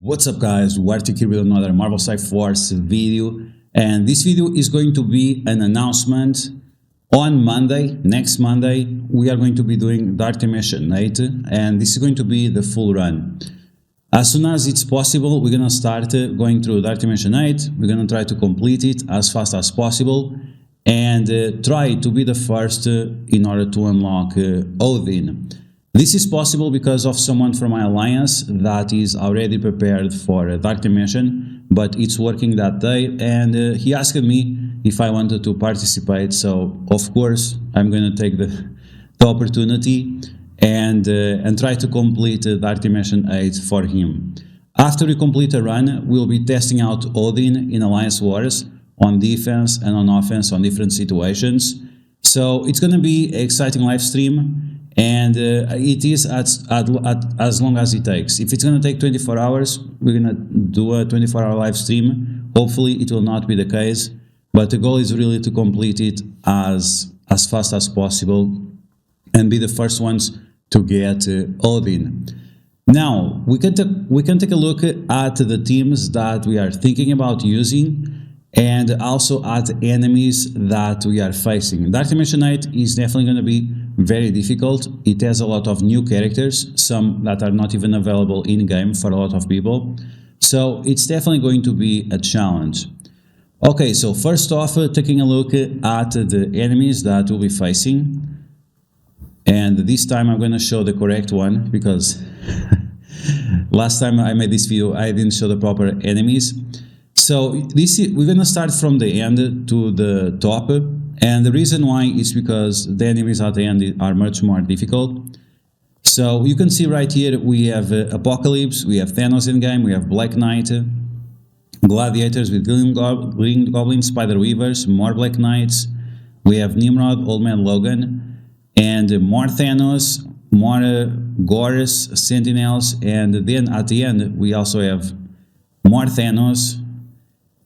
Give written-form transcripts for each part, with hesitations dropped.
What's up guys, DuArktik here with another Marvel Strike Force video, and this video is going to be an announcement. On Monday, next Monday, we are going to be doing DuArktik Mission 8, and this is going to be the full run. As soon as it's possible, we're gonna start going through DuArktik Mission 8, we're gonna try to complete it as fast as possible, and try to be the first in order to unlock Odin. This is possible because of someone from my alliance that is already prepared for a DuArktik mission, but it's working that day, and he asked me if I wanted to participate, so of course I'm going to take the opportunity and try to complete DuArktik mission 8 for him. After we complete a run, we'll be testing out Odin in Alliance Wars on defense and on offense on different situations. So it's going to be an exciting live stream. And it is as long as it takes. If it's going to take 24 hours, we're going to do a 24-hour live stream. Hopefully it will not be the case, but the goal is really to complete it as fast as possible and be the first ones to get Odin. Now we can take a look at the teams that we are thinking about using, and also at enemies that we are facing. DuArktik Mission 8 is definitely going to be very difficult. It has a lot of new characters, some that are not even available in-game for a lot of people. So it's definitely going to be a challenge. Okay, so first off, taking a look at the enemies that we'll be facing. And this time I'm going to show the correct one, because last time I made this video I didn't show the proper enemies. So we're going to start from the end to the top, and the reason why is because the enemies at the end are much more difficult. So you can see right here we have Apocalypse, we have Thanos in game, we have Black Knight, Gladiators with Green Goblins, Spider Weavers, more Black Knights, we have Nimrod, Old Man Logan, and more Thanos, more Gores, Sentinels, and then at the end we also have more Thanos,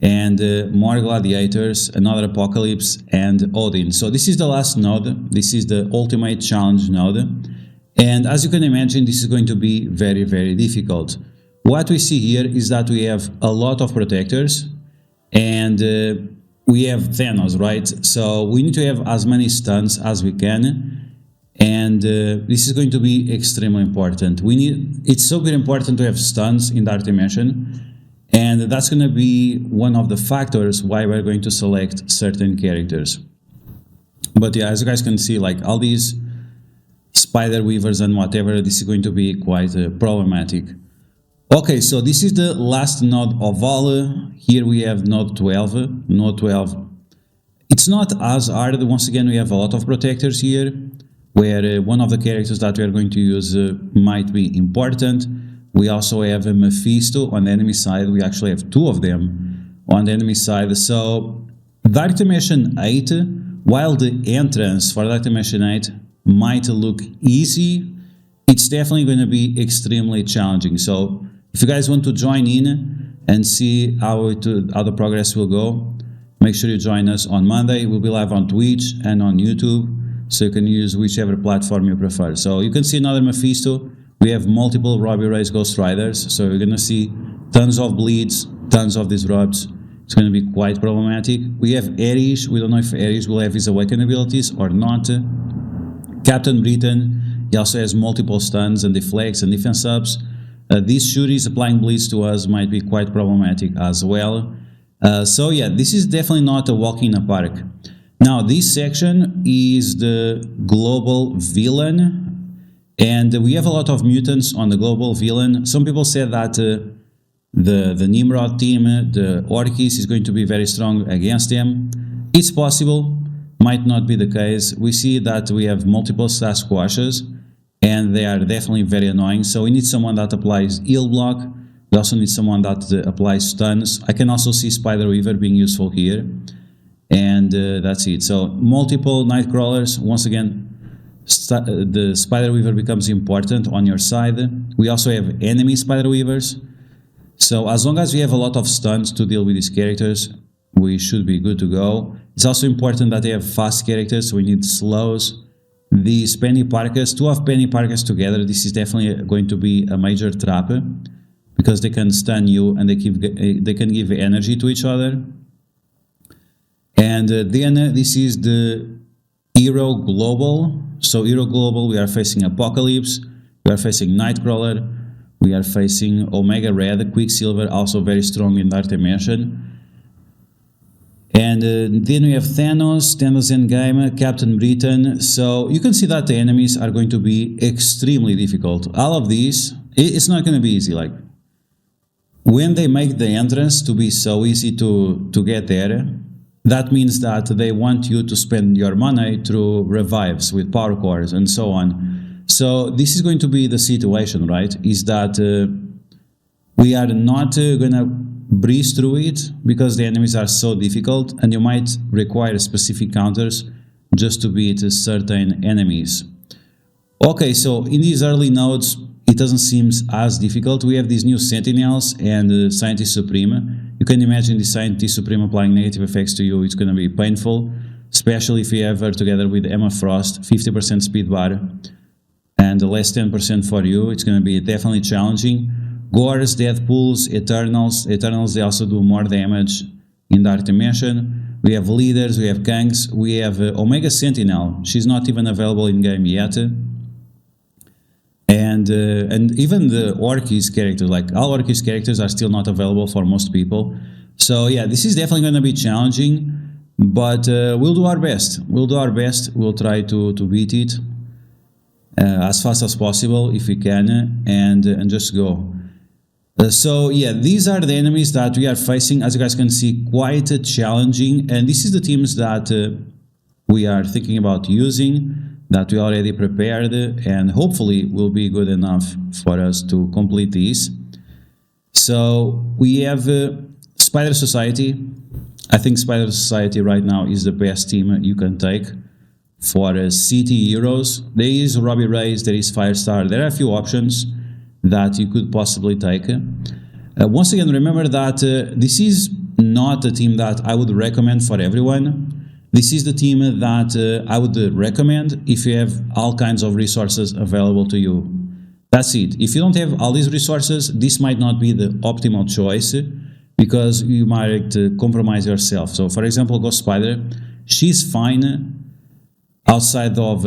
and more Gladiators, another Apocalypse, and Odin. So this is the last node, this is the ultimate challenge node, and as you can imagine this is going to be very, very difficult. What we see here is that we have a lot of protectors, and we have Thanos, right? So we need to have as many stuns as we can, and this is going to be extremely important. It's so very important to have stuns in DuArktik Mission. And that's going to be one of the factors why we're going to select certain characters. But yeah, as you guys can see, like all these Spider Weavers and whatever, this is going to be quite problematic. Okay, so this is the last node of all. Here we have node 12. Node 12. It's not as hard. Once again, we have a lot of protectors here, where one of the characters that we are going to use might be important. We also have a Mephisto on the enemy side. We actually have two of them on the enemy side. So DuArktik Mission 8, while the entrance for DuArktik Mission 8 might look easy, it's definitely going to be extremely challenging. So if you guys want to join in and see how the progress will go, make sure you join us on Monday. We'll be live on Twitch and on YouTube, so you can use whichever platform you prefer. So you can see another Mephisto. We have multiple Robbie Reyes Ghost Riders, so you're going to see tons of bleeds, tons of disrupts. It's going to be quite problematic. We have Ares. We don't know if Ares will have his Awaken abilities or not. Captain Britain, he also has multiple stuns and deflects and defense ups. These Shuris applying bleeds to us might be quite problematic as well. So yeah, this is definitely not a walk in a park. Now this section is the global villain. And we have a lot of mutants on the global villain. Some people said that the Nimrod team, the Orkis, is going to be very strong against them. It's possible, might not be the case. We see that we have multiple Sasquatches, and they are definitely very annoying. So we need someone that applies heal block. We also need someone that applies stuns. I can also see Spider Weaver being useful here. And that's it. So multiple Nightcrawlers, once again. The Spider Weaver becomes important on your side. We also have enemy Spider Weavers. So as long as we have a lot of stuns to deal with these characters, we should be good to go. It's also important that they have fast characters, so we need slows. These Penny Parkas, two of Penny Parkas together, this is definitely going to be a major trap. because they can stun you and they can give energy to each other. And then this is the Hero Global. So Hero Global, we are facing Apocalypse, we are facing Nightcrawler, we are facing Omega Red, Quicksilver, also very strong in Dark Dimension. And then we have Thanos Endgame, Captain Britain. So you can see that the enemies are going to be extremely difficult. All of these, it's not going to be easy. Like, when they make the entrance to be so easy to get there, that means that they want you to spend your money through revives with power cores and so on. So this is going to be the situation, right? Is that we are not going to breeze through it because the enemies are so difficult, and you might require specific counters just to beat certain enemies. Okay, so in these early nodes, it doesn't seem as difficult. We have these new Sentinels and Scientist Supreme. You can imagine the Scientist Supreme applying negative effects to you. It's going to be painful, especially if you have her together with Emma Frost, 50% speed bar, and less 10% for you. It's going to be definitely challenging. Gores, Deadpools, Eternals. Eternals, they also do more damage in Dark Dimension. We have Leaders, we have Kangs, we have Omega Sentinel. She's not even available in game yet. And even the Orkis characters, like all Orkis characters are still not available for most people. So yeah, this is definitely going to be challenging, but we'll do our best. We'll do our best. We'll try to beat it as fast as possible if we can, and just go. So yeah, these are the enemies that we are facing. As you guys can see, quite challenging, and this is the teams that we are thinking about using, that we already prepared, and hopefully will be good enough for us to complete these. So we have Spider Society. I think Spider Society right now is the best team you can take for city heroes. There is Robbie Reyes, there is Firestar, there are a few options that you could possibly take. Once again, remember that this is not a team that I would recommend for everyone. This is the team that I would recommend if you have all kinds of resources available to you. That's it. If you don't have all these resources, this might not be the optimal choice because you might compromise yourself. So for example, Ghost Spider, she's fine outside of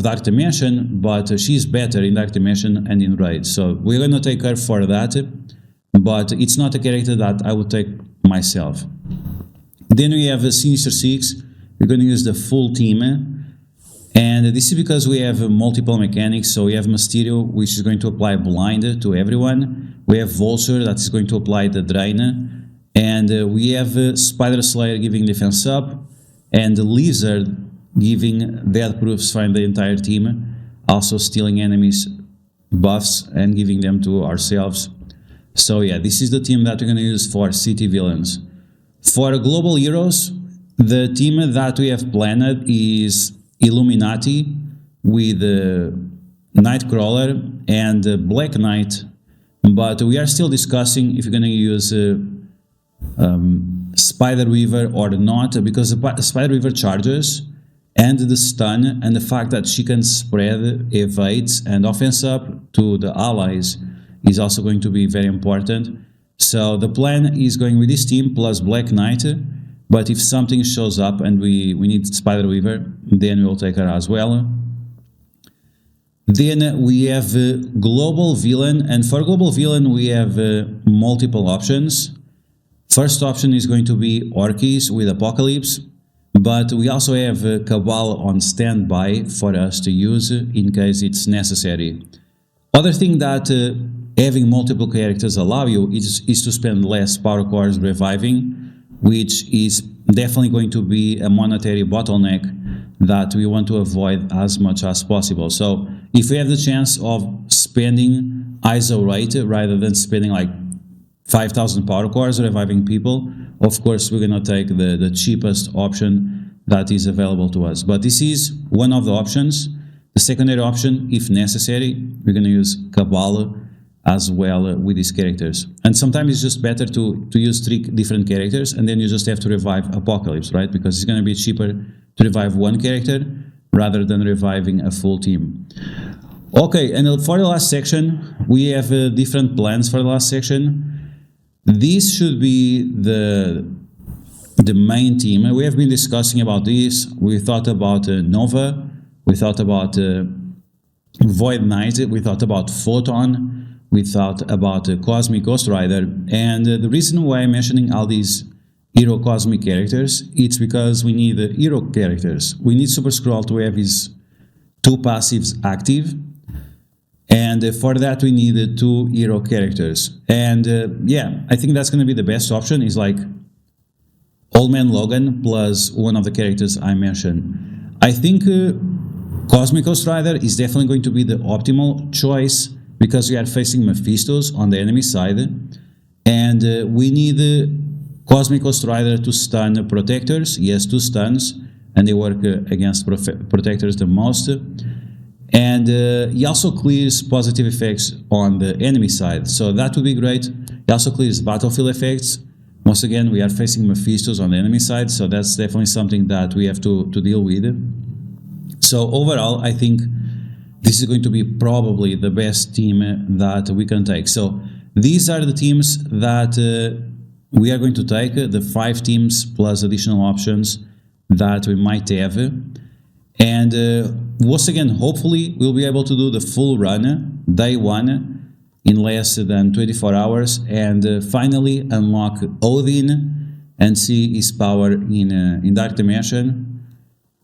Dark Dimension, but she's better in Dark Dimension and in Raid. So we're going to take her for that, but it's not a character that I would take myself. Then we have Sinister Six. We're going to use the full team, and this is because we have multiple mechanics. So we have Mysterio, which is going to apply blind to everyone. We have Vulture, that is going to apply the drain, and we have Spider Slayer giving defense up, and Lizard giving death proofs for the entire team, also stealing enemies buffs and giving them to ourselves. So yeah, this is the team that we're going to use for city villains. For global heroes, the team that we have planned is Illuminati with Nightcrawler and Black Knight, but we are still discussing if you're going to use Spider Weaver or not, because the Spider Weaver charges and the stun and the fact that she can spread evades and offense up to the allies is also going to be very important. So the plan is going with this team plus Black Knight, but if something shows up and we need Spider Weaver, then we'll take her as well. Then we have Global Villain, and for Global Villain we have multiple options. First option is going to be Orkis with Apocalypse, but we also have Cabal on standby for us to use in case it's necessary. Other thing that having multiple characters allow you is to spend less power cores reviving, which is definitely going to be a monetary bottleneck that we want to avoid as much as possible. So if we have the chance of spending ISO rate rather than spending like 5,000 power cores reviving people, of course we're going to take the cheapest option that is available to us. But this is one of the options. The secondary option, if necessary, we're going to use Cabal as well with these characters. And sometimes it's just better to use 3 different characters, and then you just have to revive Apocalypse, right? Because it's going to be cheaper to revive one character rather than reviving a full team. Okay, and for the last section, we have different plans for the last section. This should be the main team. We have been discussing about this. We thought about Nova. We thought about Void Knight. We thought about Photon. We thought about Cosmic Ghost Rider. And the reason why I'm mentioning all these hero cosmic characters, it's because we need hero characters. We need Super Skrull to have his 2 passives active, and for that we need 2 hero characters. And yeah, I think that's going to be the best option, is like Old Man Logan plus one of the characters I mentioned. I think Cosmic Ghost Rider is definitely going to be the optimal choice, because we are facing Mephistos on the enemy side, and we need Cosmic Ghost Rider to stun protectors. He has 2 stuns, and they work against protectors the most. And he also clears positive effects on the enemy side, so that would be great. He also clears battlefield effects. Once again, we are facing Mephistos on the enemy side, so that's definitely something that we have to deal with. So overall, I think this is going to be probably the best team that we can take. So these are the teams that we are going to take, the 5 teams plus additional options that we might have. And once again, hopefully we'll be able to do the full run, day 1, in less than 24 hours, and finally unlock Odin and see his power in Dark Dimension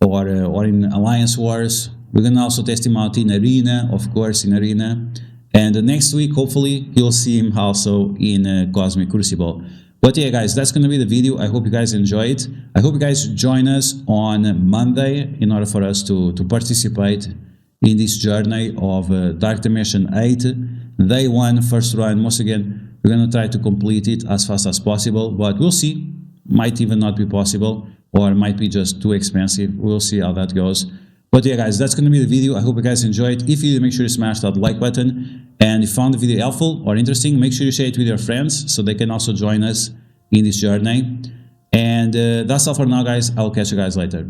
or in Alliance Wars. We're going to also test him out in Arena, of course, in Arena. And next week, hopefully, you'll see him also in Cosmic Crucible. But yeah, guys, that's going to be the video. I hope you guys enjoy it. I hope you guys join us on Monday in order for us to participate in this journey of Dark Dimension 8. Day 1, first run. Once again, we're going to try to complete it as fast as possible, but we'll see. Might even not be possible, or might be just too expensive. We'll see how that goes. But yeah, guys, that's going to be the video. I hope you guys enjoyed. If you did, make sure to smash that like button. And if you found the video helpful or interesting, make sure you share it with your friends so they can also join us in this journey. And that's all for now, guys. I'll catch you guys later.